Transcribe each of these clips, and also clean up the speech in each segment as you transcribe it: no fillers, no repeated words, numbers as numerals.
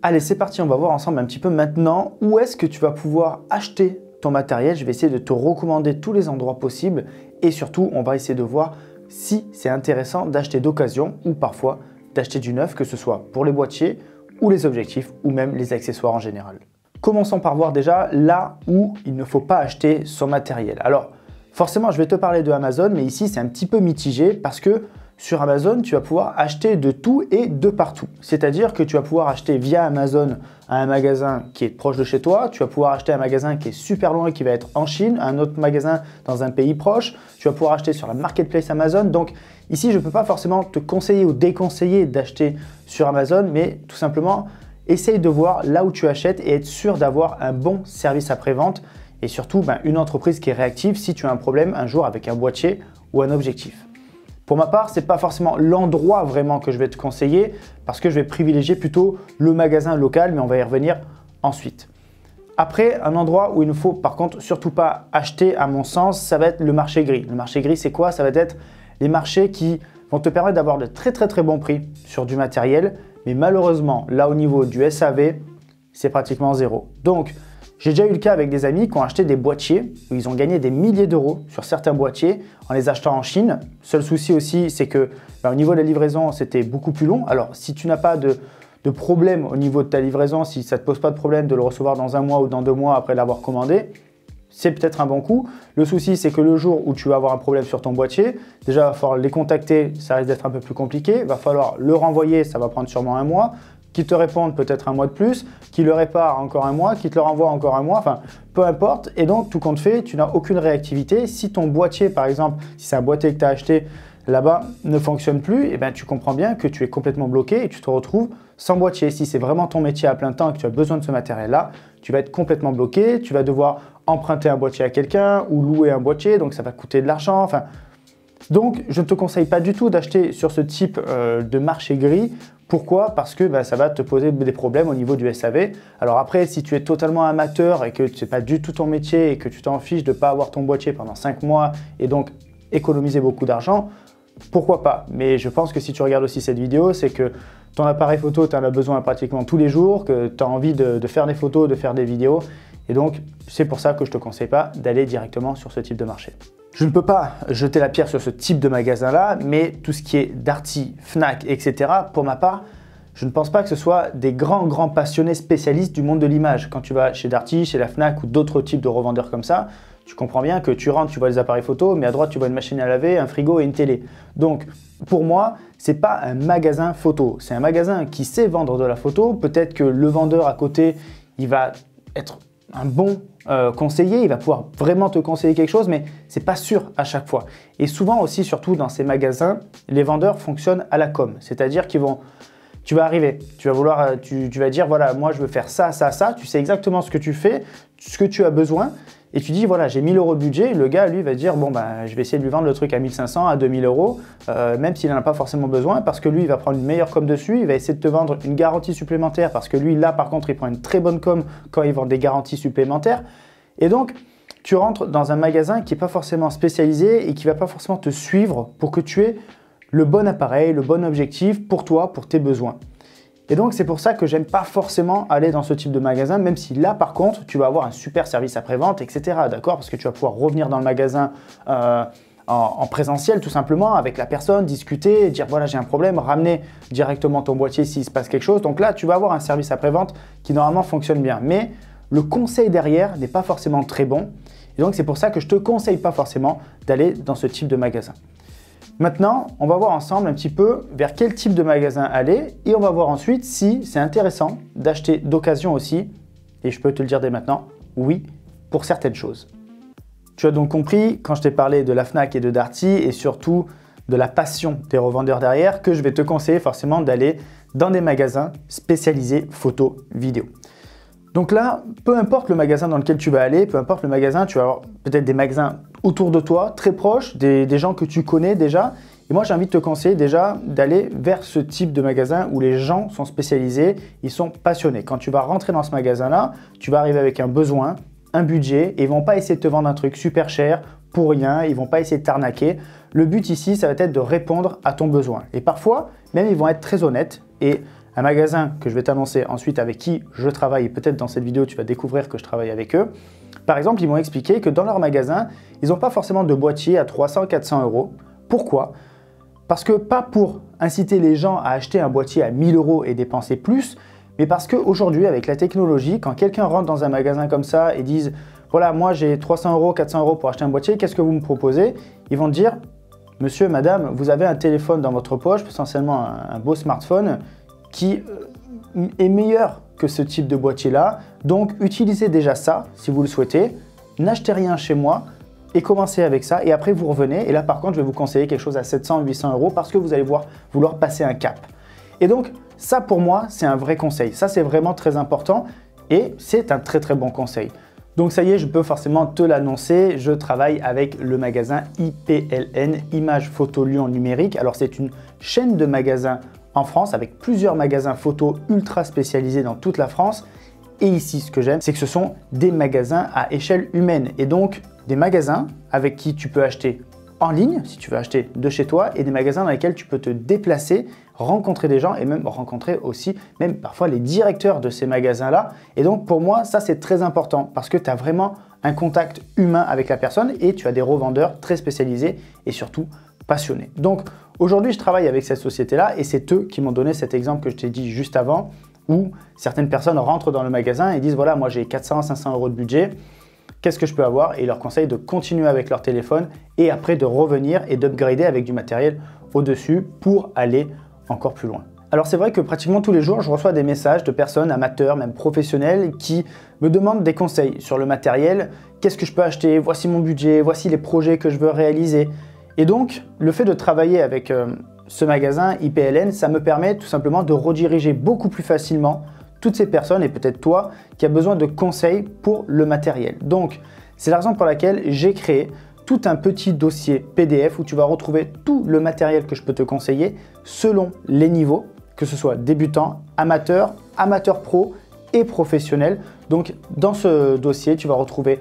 Allez, c'est parti, on va voir ensemble un petit peu maintenant où est-ce que tu vas pouvoir acheter ton matériel. Je vais essayer de te recommander tous les endroits possibles et surtout, on va essayer de voir si c'est intéressant d'acheter d'occasion ou parfois d'acheter du neuf, que ce soit pour les boîtiers ou les objectifs ou même les accessoires en général. Commençons par voir déjà là où il ne faut pas acheter son matériel. Alors, forcément, je vais te parler de Amazon, mais ici, c'est un petit peu mitigé parce que sur Amazon, tu vas pouvoir acheter de tout et de partout. C'est-à-dire que tu vas pouvoir acheter via Amazon à un magasin qui est proche de chez toi, tu vas pouvoir acheter à un magasin qui est super loin, qui va être en Chine, un autre magasin dans un pays proche, tu vas pouvoir acheter sur la marketplace Amazon. Donc ici, je ne peux pas forcément te conseiller ou déconseiller d'acheter sur Amazon, mais tout simplement, essaye de voir là où tu achètes et être sûr d'avoir un bon service après-vente et surtout une entreprise qui est réactive si tu as un problème un jour avec un boîtier ou un objectif. Pour ma part, ce n'est pas forcément l'endroit vraiment que je vais te conseiller parce que je vais privilégier plutôt le magasin local, mais on va y revenir ensuite. Après, un endroit où il ne faut par contre surtout pas acheter à mon sens, ça va être le marché gris. Le marché gris, c'est quoi? Ça va être les marchés qui vont te permettre d'avoir de très bons prix sur du matériel, mais malheureusement, là au niveau du SAV, c'est pratiquement zéro. Donc, j'ai déjà eu le cas avec des amis qui ont acheté des boîtiers où ils ont gagné des milliers d'euros sur certains boîtiers en les achetant en Chine. Seul souci aussi, c'est que au niveau de la livraison, c'était beaucoup plus long. Alors, si tu n'as pas de problème au niveau de ta livraison, si ça ne te pose pas de problème de le recevoir dans un mois ou dans 2 mois après l'avoir commandé, c'est peut-être un bon coup. Le souci, c'est que le jour où tu vas avoir un problème sur ton boîtier, déjà, il va falloir les contacter, ça risque d'être un peu plus compliqué. Il va falloir le renvoyer, ça va prendre sûrement 1 mois. Qui te répondent peut-être 1 mois de plus, qui le répare encore 1 mois, qui te le renvoie encore 1 mois, enfin peu importe. Et donc tout compte fait, tu n'as aucune réactivité. Si ton boîtier par exemple, si c'est un boîtier que tu as acheté là-bas ne fonctionne plus, tu comprends bien que tu es complètement bloqué et tu te retrouves sans boîtier. Si c'est vraiment ton métier à plein temps et que tu as besoin de ce matériel-là, tu vas être complètement bloqué, tu vas devoir emprunter un boîtier à quelqu'un ou louer un boîtier, donc ça va coûter de l'argent. Donc je ne te conseille pas du tout d'acheter sur ce type de marché gris. Pourquoi? Parce que ça va te poser des problèmes au niveau du SAV. Alors après, si tu es totalement amateur et que ce n'est pas du tout ton métier et que tu t'en fiches de ne pas avoir ton boîtier pendant 5 mois et donc économiser beaucoup d'argent, pourquoi pas? Mais je pense que si tu regardes aussi cette vidéo, c'est que ton appareil photo, tu en as besoin pratiquement tous les jours, que tu as envie de faire des photos, de faire des vidéos. Et donc, c'est pour ça que je ne te conseille pas d'aller directement sur ce type de marché. Je ne peux pas jeter la pierre sur ce type de magasin-là, mais tout ce qui est Darty, Fnac, etc., pour ma part, je ne pense pas que ce soit des grands passionnés spécialistes du monde de l'image. Quand tu vas chez Darty, chez la Fnac ou d'autres types de revendeurs comme ça, tu comprends bien que tu rentres, tu vois les appareils photo, mais à droite, tu vois une machine à laver, un frigo et une télé. Donc, pour moi, ce n'est pas un magasin photo. C'est un magasin qui sait vendre de la photo. Peut-être que le vendeur à côté, il va être un bon conseiller, il va pouvoir vraiment te conseiller quelque chose, mais c'est pas sûr à chaque fois. Et souvent aussi, surtout dans ces magasins, les vendeurs fonctionnent à la com, c'est-à-dire tu vas arriver, tu vas dire voilà, moi je veux faire ça, tu sais exactement ce que tu fais, ce que tu as besoin, et tu dis voilà, j'ai 1000 € de budget, le gars lui va dire bon je vais essayer de lui vendre le truc à 1500, à 2000 €, même s'il n'en a pas forcément besoin, parce que lui il va prendre une meilleure com dessus, il va essayer de te vendre une garantie supplémentaire, parce que lui là par contre il prend une très bonne com quand il vend des garanties supplémentaires, et donc tu rentres dans un magasin qui n'est pas forcément spécialisé et qui ne va pas forcément te suivre pour que tu aies le bon appareil, le bon objectif pour toi, pour tes besoins. Et donc, c'est pour ça que j'aime pas forcément aller dans ce type de magasin, même si là, par contre, tu vas avoir un super service après-vente, etc. D'accord? Parce que tu vas pouvoir revenir dans le magasin en présentiel, tout simplement, avec la personne, discuter, dire voilà, j'ai un problème, ramener directement ton boîtier s'il se passe quelque chose. Donc là, tu vas avoir un service après-vente qui normalement fonctionne bien. Mais le conseil derrière n'est pas forcément très bon. Et donc, c'est pour ça que je ne te conseille pas forcément d'aller dans ce type de magasin. Maintenant, on va voir ensemble un petit peu vers quel type de magasin aller et on va voir ensuite si c'est intéressant d'acheter d'occasion aussi. Et je peux te le dire dès maintenant, oui, pour certaines choses. Tu as donc compris, quand je t'ai parlé de la Fnac et de Darty et surtout de la passion des revendeurs derrière, que je vais te conseiller forcément d'aller dans des magasins spécialisés photo, vidéo. Donc là, peu importe le magasin dans lequel tu vas aller, peu importe le magasin, tu vas avoir peut-être des magasins autour de toi, très proches, des gens que tu connais déjà. Et moi, j'ai envie de te conseiller déjà d'aller vers ce type de magasin où les gens sont spécialisés, ils sont passionnés. Quand tu vas rentrer dans ce magasin-là, tu vas arriver avec un besoin, un budget, et ils ne vont pas essayer de te vendre un truc super cher pour rien, ils ne vont pas essayer de t'arnaquer. Le but ici, ça va être de répondre à ton besoin. Et parfois, même ils vont être très honnêtes et un magasin que je vais t'annoncer ensuite avec qui je travaille, et peut-être dans cette vidéo tu vas découvrir que je travaille avec eux. Par exemple, ils m'ont expliqué que dans leur magasin, ils n'ont pas forcément de boîtier à 300-400 euros. Pourquoi? Parce que pas pour inciter les gens à acheter un boîtier à 1000 euros et dépenser plus, mais parce qu'aujourd'hui, avec la technologie, quand quelqu'un rentre dans un magasin comme ça et dise « Voilà, moi j'ai 300 euros, 400 euros pour acheter un boîtier, qu'est-ce que vous me proposez ?» Ils vont te dire « Monsieur, madame, vous avez un téléphone dans votre poche, potentiellement un beau smartphone qui est meilleur que ce type de boîtier-là. Donc, utilisez déjà ça si vous le souhaitez. N'achetez rien chez moi et commencez avec ça. Et après, vous revenez. Et là, par contre, je vais vous conseiller quelque chose à 700-800 euros parce que vous allez vouloir passer un cap. » Et donc, ça pour moi, c'est un vrai conseil. Ça, c'est vraiment très important et c'est un très bon conseil. Donc ça y est, je peux forcément te l'annoncer. Je travaille avec le magasin IPLN, Images Photo Lyon Numérique. Alors, c'est une chaîne de magasins en France avec plusieurs magasins photo ultra spécialisés dans toute la France. Et ici, ce que j'aime, c'est que ce sont des magasins à échelle humaine et donc des magasins avec qui tu peux acheter en ligne, si tu veux acheter de chez toi, et des magasins dans lesquels tu peux te déplacer, rencontrer des gens et même rencontrer aussi, même parfois les directeurs de ces magasins-là. Et donc pour moi, ça c'est très important parce que tu as vraiment un contact humain avec la personne et tu as des revendeurs très spécialisés et surtout passionnés. Donc aujourd'hui, je travaille avec cette société-là et c'est eux qui m'ont donné cet exemple que je t'ai dit juste avant où certaines personnes rentrent dans le magasin et disent voilà, moi j'ai 400-500 euros de budget. Qu'est-ce que je peux avoir? Et ils leur conseillent de continuer avec leur téléphone et après de revenir et d'upgrader avec du matériel au-dessus pour aller encore plus loin. Alors c'est vrai que pratiquement tous les jours, je reçois des messages de personnes amateurs, même professionnels, qui me demandent des conseils sur le matériel. Qu'est-ce que je peux acheter? Voici mon budget, voici les projets que je veux réaliser. Et donc, le fait de travailler avec ce magasin IPLN, ça me permet tout simplement de rediriger beaucoup plus facilement toutes ces personnes et peut-être toi qui a besoin de conseils pour le matériel. Donc, c'est la raison pour laquelle j'ai créé tout un petit dossier PDF où tu vas retrouver tout le matériel que je peux te conseiller selon les niveaux, que ce soit débutant, amateur, amateur pro et professionnel. Donc, dans ce dossier, tu vas retrouver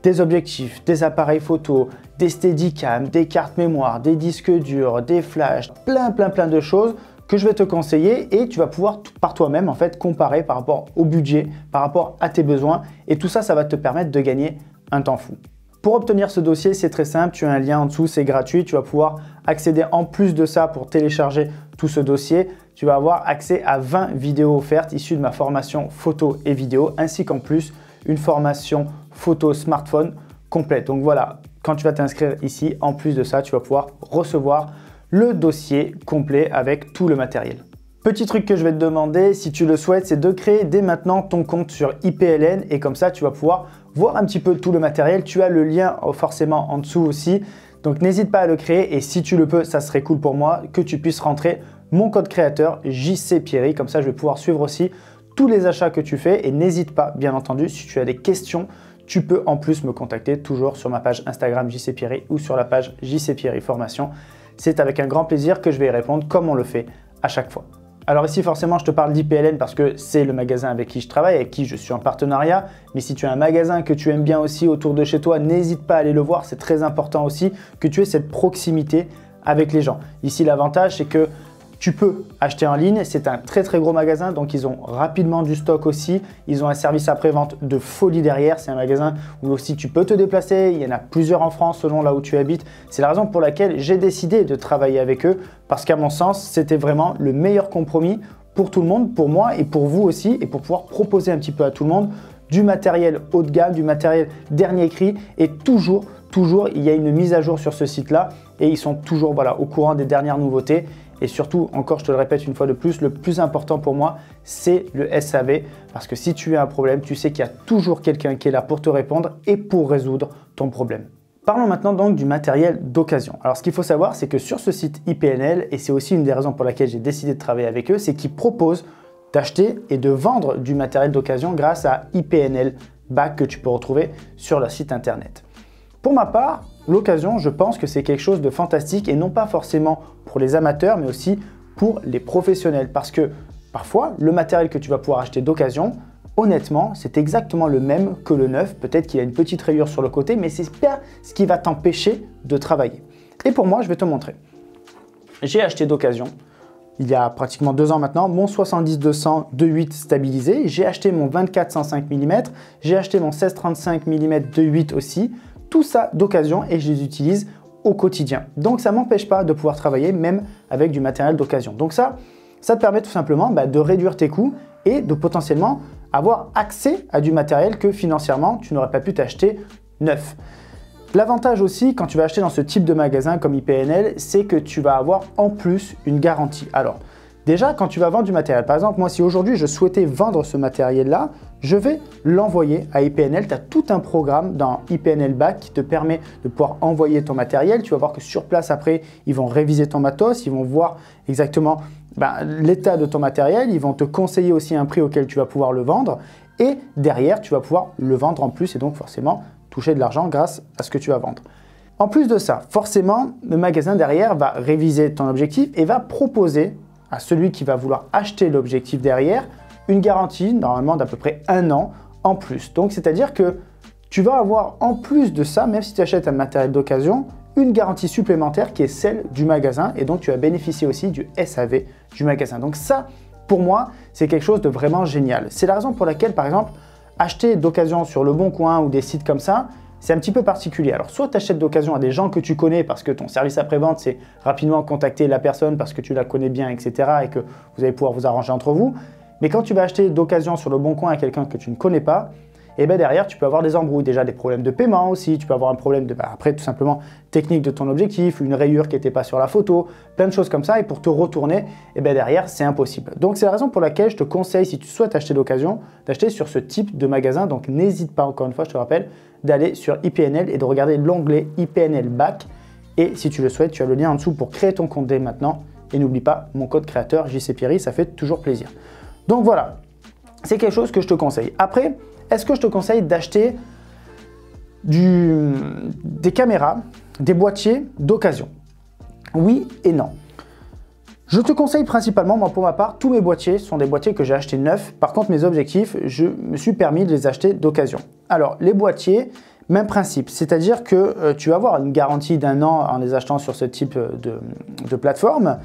des objectifs, des appareils photo, des Steadicam, des cartes mémoire, des disques durs, des flashs, plein de choses que je vais te conseiller et tu vas pouvoir par toi-même en fait comparer par rapport au budget, par rapport à tes besoins et tout ça, ça va te permettre de gagner un temps fou. Pour obtenir ce dossier, c'est très simple, tu as un lien en dessous, c'est gratuit, tu vas pouvoir accéder en plus de ça pour télécharger tout ce dossier. Tu vas avoir accès à 20 vidéos offertes issues de ma formation photo et vidéo ainsi qu'en plus une formation photo smartphone complète. Donc voilà, quand tu vas t'inscrire ici, en plus de ça, tu vas pouvoir recevoir le dossier complet avec tout le matériel. Petit truc que je vais te demander, si tu le souhaites, c'est de créer dès maintenant ton compte sur IPLN et comme ça, tu vas pouvoir voir un petit peu tout le matériel. Tu as le lien forcément en dessous aussi, donc n'hésite pas à le créer et si tu le peux, ça serait cool pour moi que tu puisses rentrer mon code créateur JC Pierry. Comme ça, je vais pouvoir suivre aussi tous les achats que tu fais et n'hésite pas, bien entendu, si tu as des questions, tu peux en plus me contacter toujours sur ma page Instagram JC Pierry ou sur la page JC Pierry Formation. C'est avec un grand plaisir que je vais y répondre comme on le fait à chaque fois. Alors ici forcément je te parle d'IPLN parce que c'est le magasin avec qui je travaille, avec qui je suis en partenariat. Mais si tu as un magasin que tu aimes bien aussi autour de chez toi, n'hésite pas à aller le voir. C'est très important aussi que tu aies cette proximité avec les gens. Ici l'avantage c'est que tu peux acheter en ligne, c'est un très gros magasin, donc ils ont rapidement du stock aussi. Ils ont un service après-vente de folie derrière. C'est un magasin où aussi tu peux te déplacer. Il y en a plusieurs en France selon là où tu habites. C'est la raison pour laquelle j'ai décidé de travailler avec eux parce qu'à mon sens, c'était vraiment le meilleur compromis pour tout le monde, pour moi et pour vous aussi, et pour pouvoir proposer un petit peu à tout le monde du matériel haut de gamme, du matériel dernier cri et toujours, il y a une mise à jour sur ce site-là et ils sont toujours au courant des dernières nouveautés. Et surtout, encore je te le répète une fois de plus, le plus important pour moi, c'est le SAV. Parce que si tu as un problème, tu sais qu'il y a toujours quelqu'un qui est là pour te répondre et pour résoudre ton problème. Parlons maintenant donc du matériel d'occasion. Alors ce qu'il faut savoir, c'est que sur ce site IPNL, et c'est aussi une des raisons pour laquelle j'ai décidé de travailler avec eux, c'est qu'ils proposent d'acheter et de vendre du matériel d'occasion grâce à IPNL Back que tu peux retrouver sur leur site internet. Pour ma part, l'occasion, je pense que c'est quelque chose de fantastique et non pas forcément pour les amateurs, mais aussi pour les professionnels. Parce que parfois, le matériel que tu vas pouvoir acheter d'occasion, honnêtement, c'est exactement le même que le neuf. Peut-être qu'il y a une petite rayure sur le côté, mais c'est pas ce qui va t'empêcher de travailler. Et pour moi, je vais te montrer. J'ai acheté d'occasion il y a pratiquement 2 ans maintenant, mon 70-200 2.8 stabilisé. J'ai acheté mon 24-105 mm, j'ai acheté mon 16-35 mm 2.8 aussi. Tout ça d'occasion et je les utilise au quotidien. Donc ça ne m'empêche pas de pouvoir travailler même avec du matériel d'occasion. Donc ça te permet tout simplement de réduire tes coûts et de potentiellement avoir accès à du matériel que financièrement tu n'aurais pas pu t'acheter neuf. L'avantage aussi quand tu vas acheter dans ce type de magasin comme IPNL, c'est que tu vas avoir en plus une garantie. Alors déjà quand tu vas vendre du matériel, par exemple moi si aujourd'hui je souhaitais vendre ce matériel-là, je vais l'envoyer à IPNL. Tu as tout un programme dans IPNL Back qui te permet de pouvoir envoyer ton matériel. Tu vas voir que sur place après, ils vont réviser ton matos, ils vont voir exactement l'état de ton matériel, ils vont te conseiller aussi un prix auquel tu vas pouvoir le vendre et derrière, tu vas pouvoir le vendre en plus et donc forcément toucher de l'argent grâce à ce que tu vas vendre. En plus de ça, forcément, le magasin derrière va réviser ton objectif et va proposer à celui qui va vouloir acheter l'objectif derrière une garantie normalement d'à peu près 1 an en plus. Donc, c'est-à-dire que tu vas avoir en plus de ça, même si tu achètes un matériel d'occasion, une garantie supplémentaire qui est celle du magasin et donc tu vas bénéficier aussi du SAV du magasin. Donc ça, pour moi, c'est quelque chose de vraiment génial. C'est la raison pour laquelle, par exemple, acheter d'occasion sur Le Bon Coin ou des sites comme ça, c'est un petit peu particulier. Alors, soit tu achètes d'occasion à des gens que tu connais parce que ton service après-vente, c'est rapidement contacter la personne parce que tu la connais bien, etc. et que vous allez pouvoir vous arranger entre vous. Mais quand tu vas acheter d'occasion sur Le Bon Coin à quelqu'un que tu ne connais pas, et derrière, tu peux avoir des embrouilles, déjà des problèmes de paiement aussi, tu peux avoir un problème de, après tout simplement technique de ton objectif, une rayure qui n'était pas sur la photo, plein de choses comme ça et pour te retourner, derrière, c'est impossible. Donc c'est la raison pour laquelle je te conseille, si tu souhaites acheter d'occasion, d'acheter sur ce type de magasin. Donc n'hésite pas, encore une fois, je te rappelle, d'aller sur IPNL et de regarder l'onglet IPNL Back. Et si tu le souhaites, tu as le lien en dessous pour créer ton compte dès maintenant. Et n'oublie pas mon code créateur JCPierry, ça fait toujours plaisir. Donc voilà, c'est quelque chose que je te conseille. Après, est-ce que je te conseille d'acheter des caméras, des boîtiers d'occasion? Oui et non. Je te conseille principalement, moi pour ma part, tous mes boîtiers sont des boîtiers que j'ai achetés neufs. Par contre, mes objectifs, je me suis permis de les acheter d'occasion. Alors, les boîtiers, même principe, c'est-à-dire que tu vas avoir une garantie d'1 an en les achetant sur ce type de plateforme.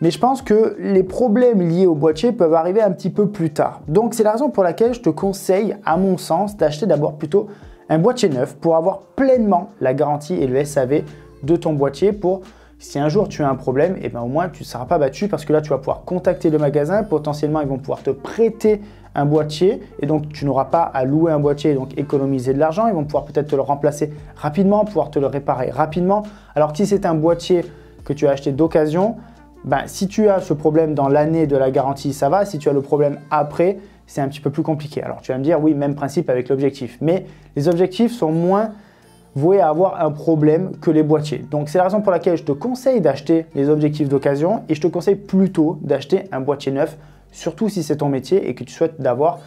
Mais je pense que les problèmes liés au boîtier peuvent arriver un petit peu plus tard. Donc, c'est la raison pour laquelle je te conseille, à mon sens, d'acheter d'abord plutôt un boîtier neuf pour avoir pleinement la garantie et le SAV de ton boîtier pour, si un jour tu as un problème, au moins tu ne seras pas battu parce que là, tu vas pouvoir contacter le magasin. Potentiellement, ils vont pouvoir te prêter un boîtier et donc tu n'auras pas à louer un boîtier et donc économiser de l'argent. Ils vont pouvoir peut-être te le remplacer rapidement, pouvoir te le réparer rapidement. Alors que si c'est un boîtier que tu as acheté d'occasion, si tu as ce problème dans l'année de la garantie, ça va. Si tu as le problème après, c'est un petit peu plus compliqué. Alors tu vas me dire, oui, même principe avec l'objectif. Mais les objectifs sont moins voués à avoir un problème que les boîtiers. Donc c'est la raison pour laquelle je te conseille d'acheter les objectifs d'occasion et je te conseille plutôt d'acheter un boîtier neuf, surtout si c'est ton métier et que tu souhaites d'avoir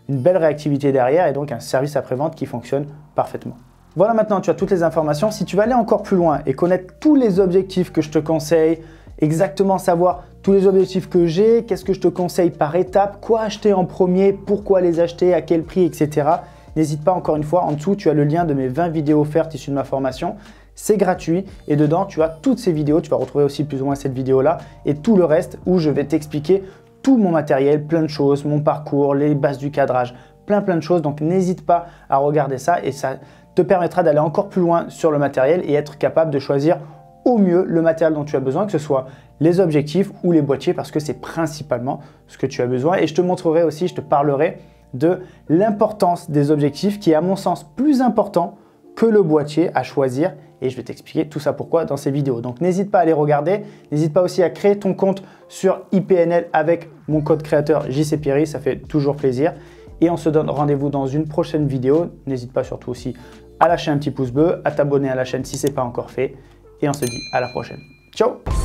une belle réactivité derrière et donc un service après-vente qui fonctionne parfaitement. Voilà, maintenant tu as toutes les informations. Si tu veux aller encore plus loin et connaître tous les objectifs que je te conseille, exactement savoir tous les objectifs que j'ai, qu'est-ce que je te conseille par étape, quoi acheter en premier, pourquoi les acheter, à quel prix, etc. N'hésite pas, encore une fois, en dessous, tu as le lien de mes 20 vidéos offertes issues de ma formation. C'est gratuit et dedans, tu as toutes ces vidéos. Tu vas retrouver aussi plus ou moins cette vidéo-là et tout le reste où je vais t'expliquer tout mon matériel, plein de choses, mon parcours, les bases du cadrage, plein de choses. Donc, n'hésite pas à regarder ça et ça te permettra d'aller encore plus loin sur le matériel et être capable de choisir au mieux le matériel dont tu as besoin, que ce soit les objectifs ou les boîtiers, parce que c'est principalement ce que tu as besoin. Et je te montrerai aussi, je te parlerai de l'importance des objectifs qui est à mon sens plus important que le boîtier à choisir et je vais t'expliquer tout ça pourquoi dans ces vidéos. Donc n'hésite pas à les regarder, n'hésite pas aussi à créer ton compte sur IPNL avec mon code créateur JCPierry, ça fait toujours plaisir et on se donne rendez-vous dans une prochaine vidéo. N'hésite pas surtout aussi à lâcher un petit pouce bleu, à t'abonner à la chaîne si ce n'est pas encore fait et on se dit à la prochaine. Ciao!